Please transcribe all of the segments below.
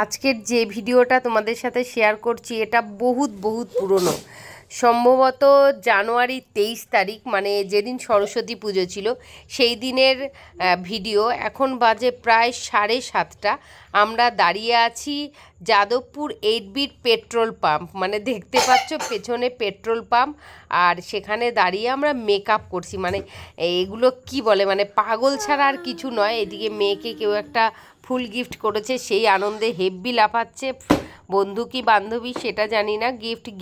আজকের যে ভিডিওটা তোমাদের সাথে শেয়ার করছি এটা বহুত পুরনো, সম্ভবত জানুয়ারি 23 তারিখ, মানে যেদিন সরস্বতী পুজো ছিল সেই দিনের ভিডিও। এখন বাজে প্রায় 7:30। আমরা দাঁড়িয়ে আছি যাদবপুর 8 বিট পেট্রোল পাম্প, মানে দেখতে পাচ্ছ পেছনে পেট্রোল পাম্প, আর সেখানে দাঁড়িয়ে আমরা মেকআপ করছি। মানে এগুলো কি বলে, মানে পাগল ছাড়া আর কিছু নয়। এদিকে মেয়েকে কেউ একটা ফুল গিফট করেছে, সেই আনন্দে হেব্বি লাফাচ্ছে। বন্ধু কি বান্ধবী সেটা জানি না,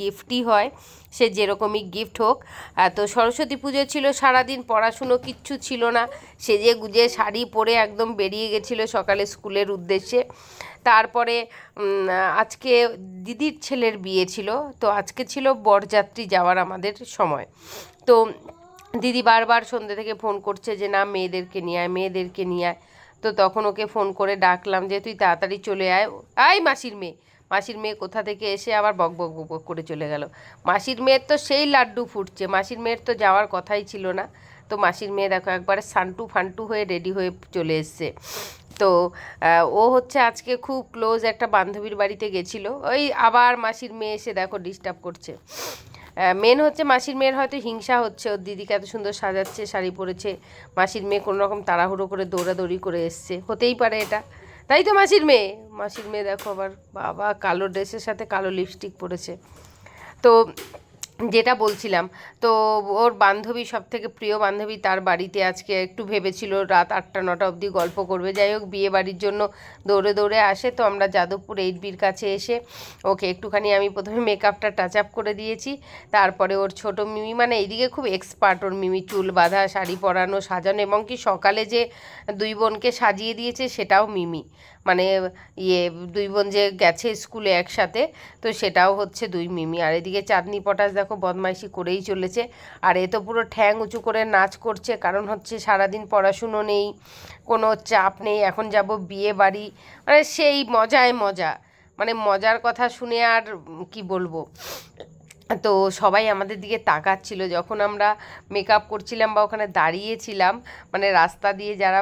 গিফটই হয়, সে যেরকমই গিফট হোক। তো সরস্বতী পুজো ছিল, সারাদিন পড়াশুনো কিচ্ছু ছিল না, সেজে গুজে শাড়ি পরে একদম বেরিয়ে গেছিলো সকালে স্কুলের উদ্দেশ্যে। তারপরে আজকে দিদির ছেলের বিয়ে ছিল, তো আজকে ছিল বরযাত্রী যাওয়ার আমাদের সময়। তো দিদি বারবার সন্ধ্যে থেকে ফোন করছে যে না মেয়েদেরকে নিয়ে আয়, মেয়েদেরকে নিয়ে আয়। তো তখন ওকে ফোন করে ডাকলাম যে তুই তাড়াতাড়ি চলে আয়। মাসির মেয়ে কোথা থেকে এসে আবার বক বক বক বক করে চলে গেল। মাসির মেয়ের তো সেই লাড্ডু ফুটছে, মাসির মেয়ের তো যাওয়ার কথাই ছিল না। তো মাসির মেয়ে দেখো একবারে সান্টু ফান্টু হয়ে রেডি হয়ে চলে এসছে। তো ও হচ্ছে আজকে খুব ক্লোজ একটা বান্ধবীর বাড়িতে গেছিলো, ওই আবার মাসির মেয়ে এসে দেখো ডিস্টার্ব করছে। মেন হচ্ছে মাসির মেয়ের হয়তো হিংসা হচ্ছে, ওর দিদিকে এত সুন্দর সাজাচ্ছে, শাড়ি পরেছে, মাসির মেয়ে কোনো রকম তাড়াহুড়ো করে দৌড়াদৌড়ি করে এসছে, হতেই পারে এটা। তাই তো মাসির মেয়ে দেখো আবার বাবা কালো ড্রেসের সাথে কালো লিপস্টিক পরেছে। তো যেটা বলছিলাম, তো ওর বান্ধবী, সব থেকে প্রিয় বান্ধবী, তার বাড়িতে আজকে একটু ভেবেছিল রাত 8টা-9টা অবধি গল্প করবে। যাই হোক বিয়ে বাড়ির জন্য দৌড়ে দৌড়ে আসে। তো আমরা যাদবপুর 8 বির কাছে এসে ওকে একটুখানি আমি প্রথমে মেকআপটা টাচ আপ করে দিয়েছি। তারপরে ওর ছোট মিমি, মানে এইদিকে খুব এক্সপার্ট ওর মিমি, চুল বাঁধা, শাড়ি পরানো, সাজানো, এবং কি সকালে যে দুই বোনকে সাজিয়ে দিয়েছে সেটাও মিমি। মানে দুই বোন যে গেছে স্কুলে একসাথে, তো সেটাও হচ্ছে দুই মিমি। আর এদিকে চাঁদনি পটাশ দেখো বদমাইশি করেই চলেছে। আর এ তো পুরো ঠ্যাং উঁচু করে নাচ করছে, কারণ হচ্ছে সারাদিন পড়াশুনো নেই, কোনো চাপ নেই, এখন যাব বিয়ে বাড়ি, মানে সেই মজায় মজা। মানে মজার কথা শুনে আর কি বলবো। তো সবাই আমাদের দিকে তাকাচ্ছিল যখন আমরা মেকআপ করছিলাম বা ওখানে দাঁড়িয়েছিলাম। মানে রাস্তা দিয়ে যারা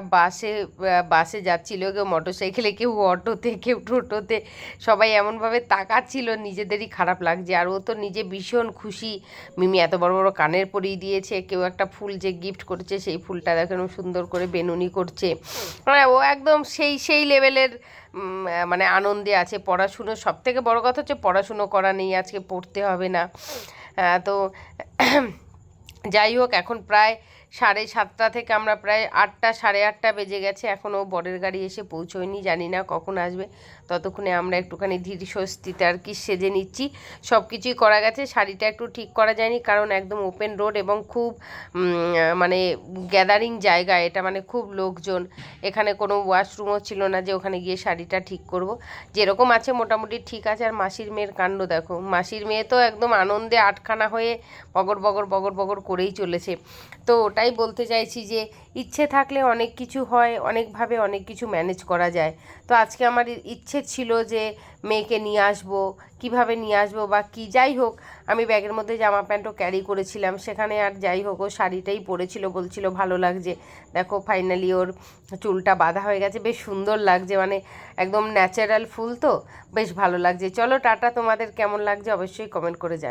বাসে যাচ্ছিল, কেউ মোটরসাইকেলে, কেউ অটোতে, কেউ টোটোতে, সবাই এমনভাবে তাকাচ্ছিল, নিজেদেরই খারাপ লাগছে। আর ও তো নিজে ভীষণ খুশি, মিমি এত বড় বড় কানের পরিয়ে দিয়েছে, কেউ একটা ফুল যে গিফট করেছে সেই ফুলটা দেখেন সুন্দর করে বেনুনি করছে। মানে ও একদম সেই লেভেলের মানে আনন্দে আছে। পড়াশুনো, সব থেকে বড় কথা হচ্ছে পড়াশুনো করা নেই, আজকে পড়তে হবে না। তো যাই হোক, এখন প্রায় 7:30 থেকে আমরা প্রায় 8টা, 8:30 বেজে গেছে, এখনও বরের গাড়ি এসে পৌঁছয়নি, জানি না কখন আসবে। ততক্ষণে আমরা একটুখানি ধীর স্বস্তিতে আর কি সেজে নিচ্ছি। সব কিছুই করা গেছে, শাড়িটা একটু ঠিক করা যায়নি, কারণ একদম ওপেন রোড এবং খুব মানে গ্যাদারিং জায়গা এটা, মানে খুব লোকজন। এখানে কোনো ওয়াশরুমও ছিল না যে ওখানে গিয়ে শাড়িটা ঠিক করব। যেরকম আছে মোটামুটি ঠিক আছে। আর মাসির মেয়ের কাণ্ড দেখো, মাসির মেয়ে তো একদম আনন্দে আটখানা হয়ে বগর বগর বগর বগর করেই চলেছে। তো ওটাই বলতে চাইছি যে ইচ্ছে থাকলে অনেক কিছু হয়, অনেকভাবে অনেক কিছু ম্যানেজ করা যায়। তো আজকে আমার ইচ্ছে ছিল যে মেয়েকে নিয়ে আসবো, কিভাবে নিয়ে আসবো বা কি, যাই হোক আমি ব্যাগের মধ্যে জামা প্যান্টও ক্যারি করেছিলাম সেখানে। আর যাই হোক ও শাড়িটাই পরেছিল, বলছিল ভালো লাগছে। দেখো ফাইনালি ওর চুলটা বাঁধা হয়ে গেছে, বেশ সুন্দর লাগছে, মানে একদম ন্যাচারাল ফুল, তো বেশ ভালো লাগছে। চলো টাটা, তোমাদের কেমন লাগছে অবশ্যই কমেন্ট করে জানি।